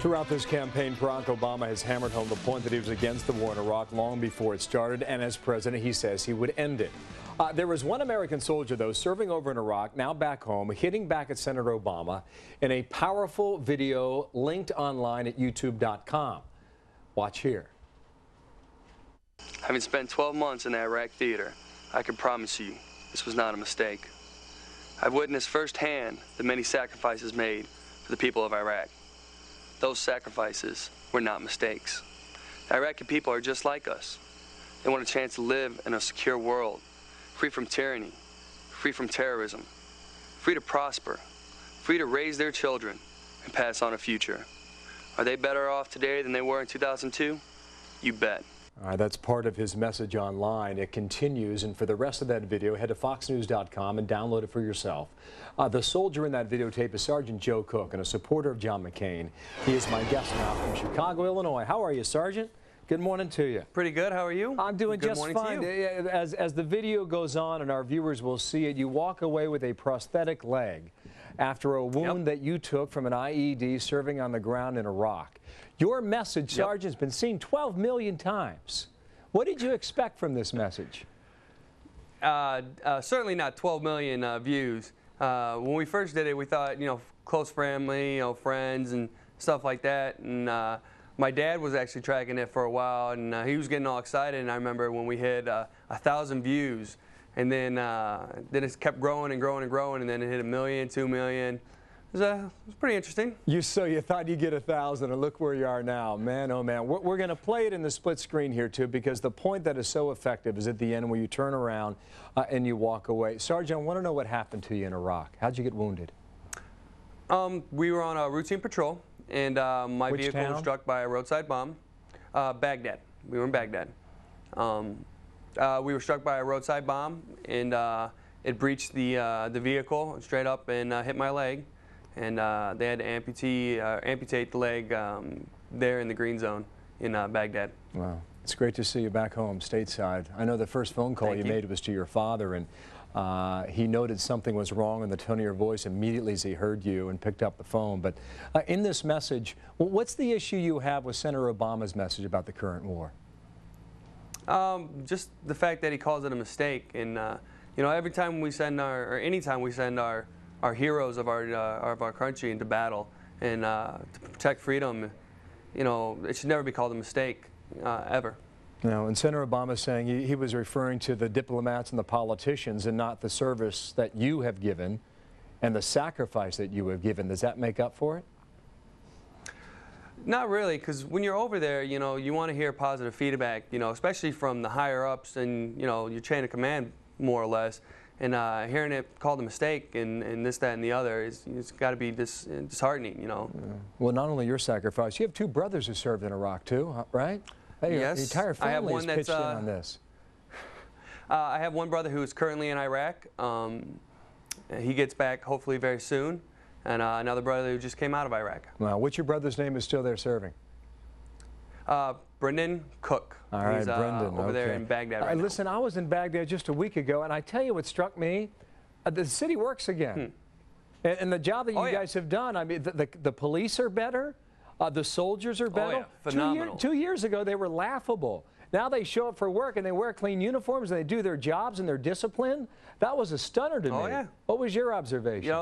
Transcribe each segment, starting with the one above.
Throughout this campaign, Barack Obama has hammered home the point that he was against the war in Iraq long before it started, and as president, he says he would end it. There was one American soldier, though, serving over in Iraq, now back home, hitting back at Senator Obama in a powerful video linked online at youtube.com. Watch here. Having spent 12 months in the Iraq theater, I can promise you this was not a mistake. I've witnessed firsthand the many sacrifices made for the people of Iraq. Those sacrifices were not mistakes. The Iraqi people are just like us. They want a chance to live in a secure world, free from tyranny, free from terrorism, free to prosper, free to raise their children and pass on a future. Are they better off today than they were in 2002? You bet. All right, that's part of his message online. It continues, and for the rest of that video, head to foxnews.com and download it for yourself. The soldier in that videotape is Sergeant Joe Cook, and a supporter of John McCain. He is my guest now from Chicago, Illinois. How are you, Sergeant? Good morning to you. Pretty good. How are you? I'm doing just fine. As the video goes on, and our viewers will see it, you walk away with a prosthetic leg after a wound that you took from an IED serving on the ground in Iraq. Your message, Sergeant, has been seen 12 million times. What did you expect from this message? Certainly not 12 million views. When we first did it, we thought, close family, friends and stuff like that. And my dad was actually tracking it for a while, and he was getting all excited. And I remember when we hit 1,000 views, and then it kept growing and growing and growing, and then it hit 1 million, 2 million. It was pretty interesting. So you thought you'd get 1,000, and look where you are now. Man, oh man. We're going to play it in the split screen here, too, because the point that is so effective is at the end where you turn around and you walk away. Sergeant, I want to know what happened to you in Iraq. How'd you get wounded? We were on a routine patrol, and my Which vehicle town? was struck by a roadside bomb. Baghdad. We were in Baghdad. We were struck by a roadside bomb, and it breached the vehicle straight up and hit my leg. And they had to amputate the leg there in the green zone in Baghdad. Wow. It's great to see you back home, stateside. I know the first phone call you made was to your father, and he noted something was wrong in the tone of your voice immediately as he heard you and picked up the phone. But in this message, what's the issue you have with Senator Obama's message about the current war? Just the fact that he calls it a mistake. And, every time we send or anytime we send our heroes of our country into battle and to protect freedom, it should never be called a mistake, ever. No, and Senator Obama is saying he was referring to the diplomats and the politicians and not the service that you have given and the sacrifice that you have given. Does that make up for it? Not really, because when you're over there, you want to hear positive feedback, especially from the higher ups and, your chain of command, more or less. And hearing it called a mistake and this, that, and the other, it's got to be disheartening, Yeah. Well, not only your sacrifice, you have two brothers who served in Iraq too, right? Hey, yes. The entire family I have one has pitched in on this. I have one brother who is currently in Iraq. He gets back hopefully very soon. And another brother who just came out of Iraq. Wow. What's your brother's name is still there serving? Brendan Cook. All right, He's Brendan. over there in Baghdad right now. Listen, I was in Baghdad just a week ago, and I tell you what struck me, the city works again. And the job that you guys have done, I mean, the police are better, the soldiers are better. Oh, yeah. Phenomenal. 2 years ago, they were laughable. Now they show up for work, and they wear clean uniforms, and they do their jobs, and they're disciplined. That was a stunner to me. Yeah. What was your observation?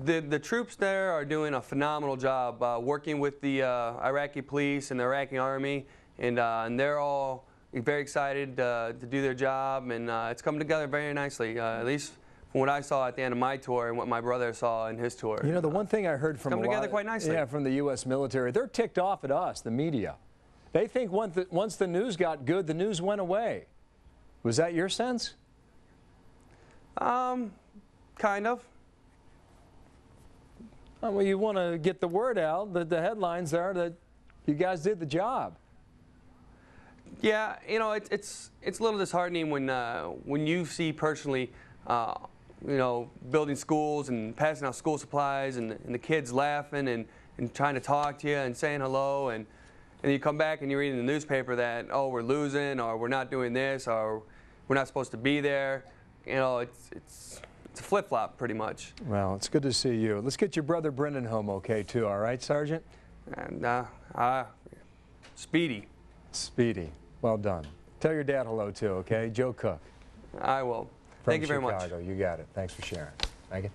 The troops there are doing a phenomenal job working with the Iraqi police and the Iraqi army, and they're all very excited to do their job, and it's come together very nicely, at least from what I saw at the end of my tour and what my brother saw in his tour. The one thing I heard from together quite nicely. Yeah, from the U.S. military, they're ticked off at us, the media. They think once the news got good, the news went away. Was that your sense? Kind of. Well, you want to get the word out. The headlines are that you guys did the job. Yeah, it's a little disheartening when you see personally, building schools and passing out school supplies and the kids laughing and trying to talk to you and saying hello, and you come back and you read in the newspaper that, oh, we're losing, or we're not doing this, or we're not supposed to be there. It's a flip-flop pretty much. Well, it's good to see you. Let's get your brother Brendan home okay too, all right, Sergeant? And Speedy. Speedy. Well done. Tell your dad hello too, okay? Joe Cook. I will. From Thank you very much. Chicago. You got it. Thanks for sharing. Megan?